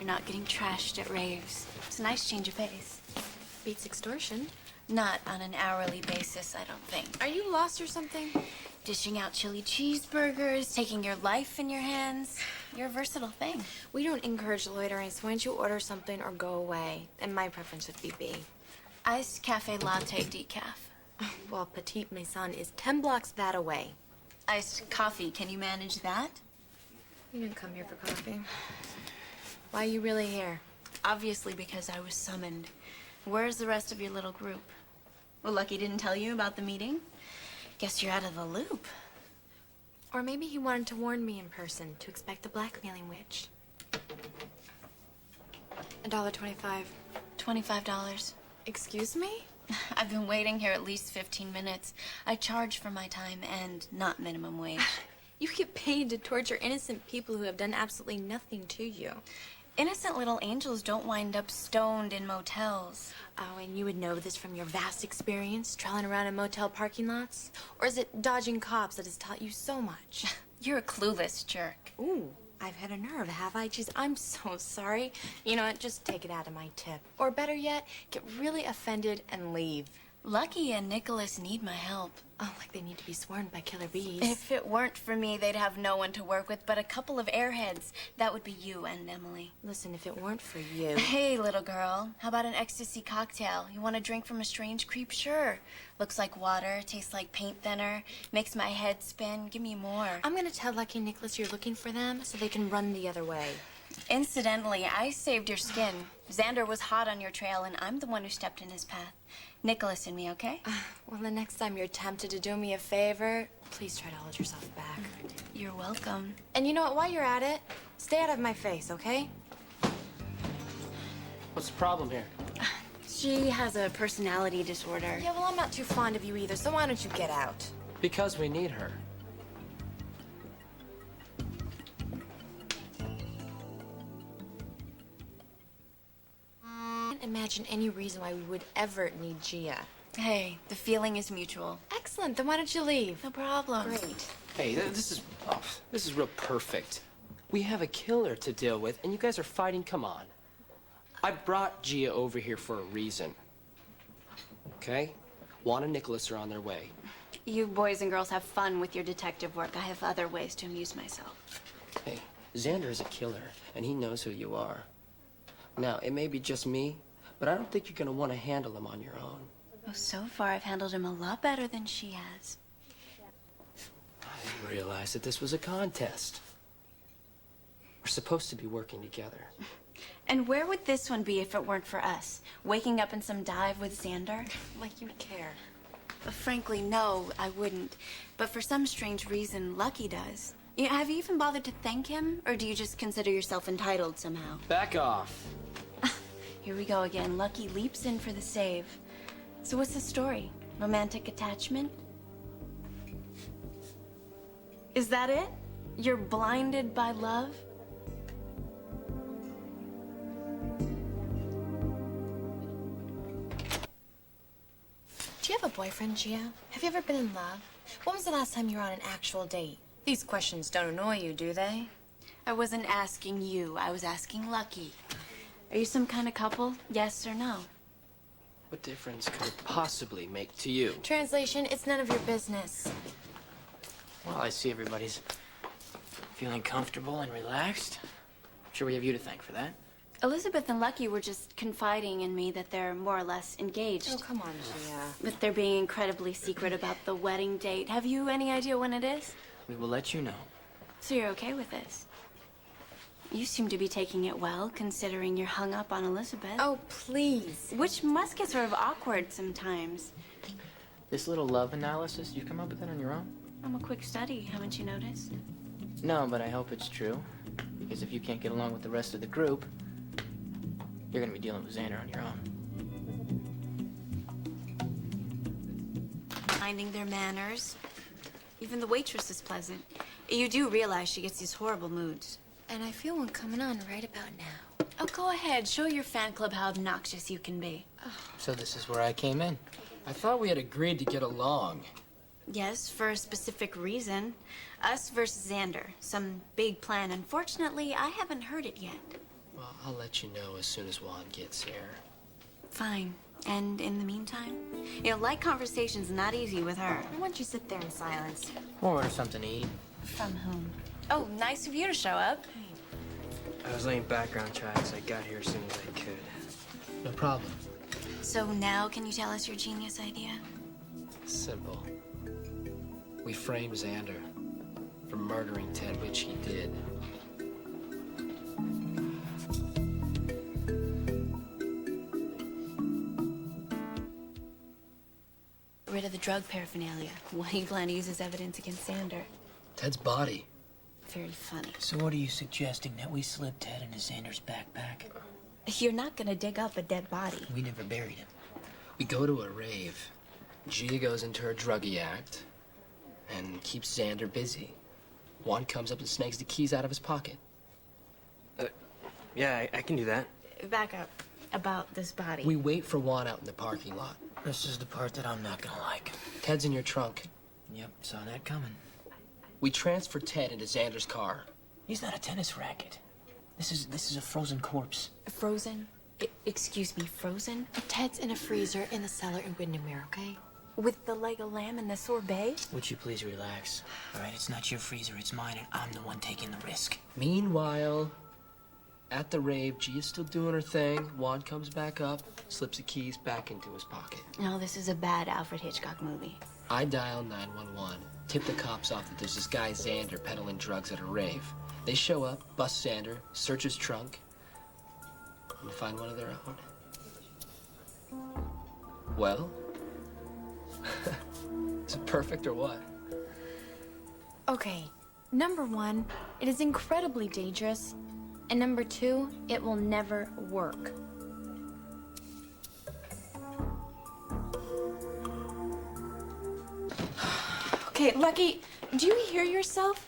not getting trashed at raves. It's a nice change of pace. Beats extortion. Not on an hourly basis, I don't think. Are you lost or something? Dishing out chili cheeseburgers, taking your life in your hands. You're a versatile thing. We don't encourage loitering, so why don't you order something or go away? And my preference would be B. Iced cafe latte decaf. Well, Petite Maison is 10 blocks that away. Iced coffee, can you manage that? You didn't come here for coffee. Why are you really here? Obviously because I was summoned. Where's the rest of your little group? Well, Lucky didn't tell you about the meeting? Guess you're out of the loop. Or maybe he wanted to warn me in person to expect the blackmailing witch. $1.25. $25. Excuse me? I've been waiting here at least 15 minutes. I charge for my time and not minimum wage. You get paid to torture innocent people who have done absolutely nothing to you. Innocent little angels don't wind up stoned in motels. Oh, and you would know this from your vast experience trailing around in motel parking lots? Or is it dodging cops that has taught you so much? You're a clueless jerk. Ooh, I've had a nerve, have I? Jeez, I'm so sorry. You know what, just take it out of my tip. Or better yet, get really offended and leave. Lucky and Nikolas need my help. Oh, like they need to be swarmed by killer bees. If it weren't for me, they'd have no one to work with but a couple of airheads. That would be you and Emily. Listen, if it weren't for you... Hey, little girl. How about an ecstasy cocktail? You want a drink from a strange creep? Sure. Looks like water, tastes like paint thinner, makes my head spin. Give me more. I'm gonna tell Lucky and Nikolas you're looking for them so they can run the other way. Incidentally, I saved your skin. Xander was hot on your trail, and I'm the one who stepped in his path. Nikolas and me, okay? Well, the next time you're tempted to do me a favor, please try to hold yourself back. You're welcome. And you know what? While you're at it, stay out of my face, okay? What's the problem here? She has a personality disorder. Yeah, well, I'm not too fond of you either, so why don't you get out? Because we need her. I can't imagine any reason why we would ever need Gia. Hey, the feeling is mutual. Excellent, then why don't you leave? No problem. Great. Hey, this is real perfect. We have a killer to deal with, and you guys are fighting. Come on. I brought Gia over here for a reason. Okay? Juan and Nikolas are on their way. You boys and girls have fun with your detective work. I have other ways to amuse myself. Hey, Xander is a killer, and he knows who you are. Now, it may be just me, but I don't think you're gonna want to handle him on your own. Oh, so far I've handled him a lot better than she has. I didn't realize that this was a contest. We're supposed to be working together. And where would this one be if it weren't for us? Waking up in some dive with Xander? Like you'd care. Frankly, no, I wouldn't. But for some strange reason, Lucky does. Have you even bothered to thank him? Or do you just consider yourself entitled somehow? Back off. Here we go again. Lucky leaps in for the save. So what's the story? Romantic attachment? Is that it? You're blinded by love? Do you have a boyfriend, Gia? Have you ever been in love? When was the last time you were on an actual date? These questions don't annoy you, do they? I wasn't asking you. I was asking Lucky. Are you some kind of couple? Yes or no? What difference could it possibly make to you? Translation, it's none of your business. Well, I see everybody's feeling comfortable and relaxed. I'm sure we have you to thank for that. Elizabeth and Lucky were just confiding in me that they're more or less engaged. Oh, come on, Gia. But they're being incredibly secret about the wedding date. Have you any idea when it is? We will let you know. So you're okay with this? You seem to be taking it well, considering you're hung up on Elizabeth. Oh, please. Which must get sort of awkward sometimes. This little love analysis, you've come up with it on your own? I'm a quick study, haven't you noticed? No, but I hope it's true. Because if you can't get along with the rest of the group, you're gonna be dealing with Xander on your own. Minding their manners. Even the waitress is pleasant. You do realize she gets these horrible moods. And I feel one coming on right about now. Oh, go ahead. Show your fan club how obnoxious you can be. So this is where I came in. I thought we had agreed to get along. Yes, for a specific reason. Us versus Xander. Some big plan. Unfortunately, I haven't heard it yet. Well, I'll let you know as soon as Juan gets here. Fine. And in the meantime, light conversation's not easy with her. Why don't you sit there in silence? Or order something to eat. From whom? Oh, nice of you to show up. I was laying background tracks. I got here as soon as I could. No problem. So now can you tell us your genius idea? Simple. We framed Xander for murdering Ted, which he did. Rid of the drug paraphernalia. What do you plan to use as evidence against Xander? Ted's body. Very funny. So what are you suggesting, that we slip Ted into Xander's backpack? You're not gonna dig up a dead body. We never buried him. We go to a rave. Gia goes into her druggie act and keeps Xander busy. Juan comes up and snakes the keys out of his pocket. Yeah, I can do that. Back up. About this body. We wait for Juan out in the parking lot. This is the part that I'm not gonna like. Ted's in your trunk. Yep, saw that coming. We transfer Ted into Xander's car. He's not a tennis racket. This is a frozen corpse. Frozen? Excuse me, frozen? Ted's in a freezer in the cellar in Windermere, okay? With the leg of lamb and the sorbet? Would you please relax? All right, it's not your freezer, it's mine, and I'm the one taking the risk. Meanwhile, at the rave, Gia's still doing her thing. Juan comes back up, slips the keys back into his pocket. No, this is a bad Alfred Hitchcock movie. I dial 911, tip the cops off that there's this guy Xander peddling drugs at a rave. They show up, bust Xander, search his trunk, and find one of their own. Well? Is it perfect or what? Okay. Number one, it is incredibly dangerous. And number two, it will never work. Okay, Lucky, do you hear yourself?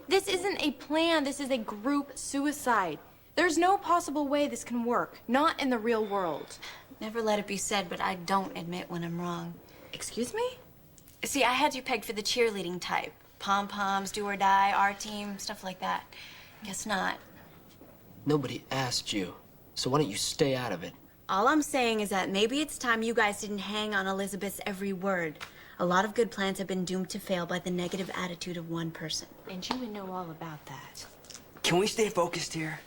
This isn't a plan, this is a group suicide. There's no possible way this can work, not in the real world. Never let it be said, but I don't admit when I'm wrong. Excuse me? See, I had you pegged for the cheerleading type. Pom-poms, do or die, our team, stuff like that. Guess not. Nobody asked you, so why don't you stay out of it? All I'm saying is that maybe it's time you guys didn't hang on Elizabeth's every word. A lot of good plans have been doomed to fail by the negative attitude of one person. And you would know all about that. Can we stay focused here?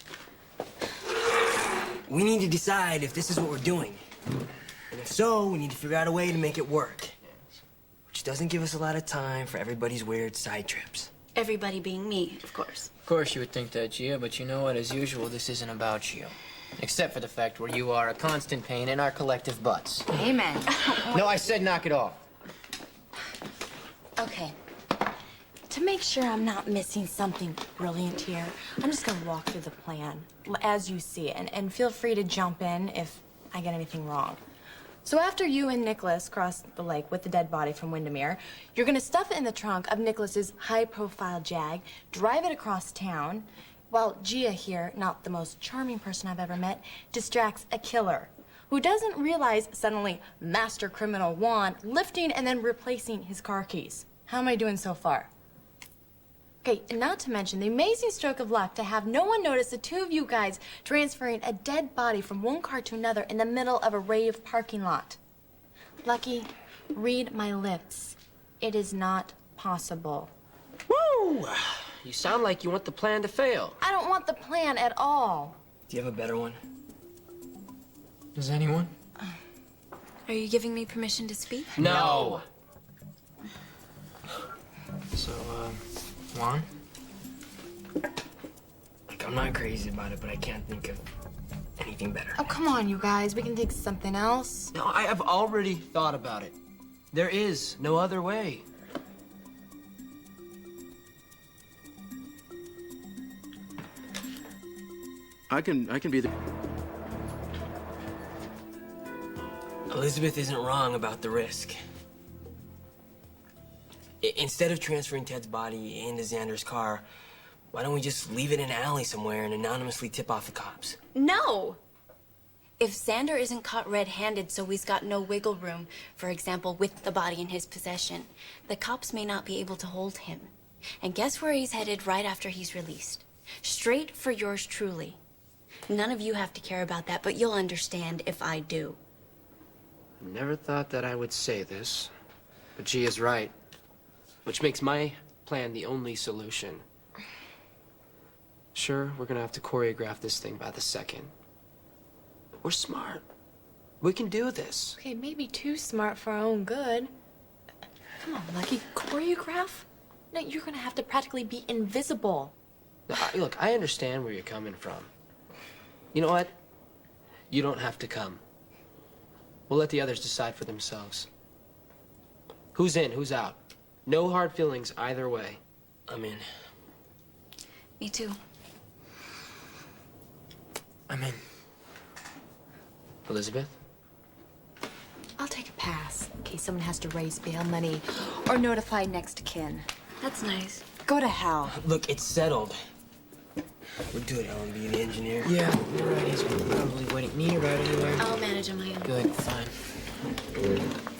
We need to decide if this is what we're doing. And if so, we need to figure out a way to make it work. Which doesn't give us a lot of time for everybody's weird side trips. Everybody being me, of course. Of course you would think that, Gia, but you know what? As usual, this isn't about you. Except for the fact where you are a constant pain in our collective butts. Amen. No, I said knock it off. Okay. To make sure I'm not missing something brilliant here, I'm just gonna walk through the plan as you see it, and feel free to jump in if I get anything wrong. So after you and Nikolas cross the lake with the dead body from Windermere, you're gonna stuff it in the trunk of Nikolas's high-profile Jag, drive it across town, while Gia here, not the most charming person I've ever met, distracts a killer who doesn't realize suddenly master criminal Juan lifting and then replacing his car keys. How am I doing so far? Okay, and not to mention the amazing stroke of luck to have no one notice the two of you guys transferring a dead body from one car to another in the middle of a rave parking lot. Lucky, read my lips. It is not possible. Woo! You sound like you want the plan to fail. I don't want the plan at all. Do you have a better one? Does anyone? Are you giving me permission to speak? No! So, Juan? Like, I'm not crazy about it, but I can't think of anything better. Oh, come on, you guys. We can think of something else. No, I have already thought about it. There is no other way. I can be the... Elizabeth isn't wrong about the risk. Instead of transferring Ted's body into Xander's car, why don't we just leave it in an alley somewhere and anonymously tip off the cops? No! If Xander isn't caught red-handed, so he's got no wiggle room, for example, with the body in his possession, the cops may not be able to hold him. And guess where he's headed right after he's released? Straight for yours truly. None of you have to care about that, but you'll understand if I do. Never thought that I would say this, but G is right. Which makes my plan the only solution. Sure, we're gonna have to choreograph this thing by the second. But we're smart. We can do this. Okay, maybe too smart for our own good. Come on, Lucky, choreograph? No, you're gonna have to practically be invisible. Now, look, I understand where you're coming from. You know what? You don't have to come. We'll let the others decide for themselves. Who's in, who's out? No hard feelings either way. I'm in. Me too. I'm in. Elizabeth? I'll take a pass in case someone has to raise bail money or notify next of kin. That's nice. Go to hell. Look, it's settled. We're doing Ellen being the engineer. Yeah, you're right. He's probably waiting. Need a ride anywhere? I'll manage on my own. Good, fine.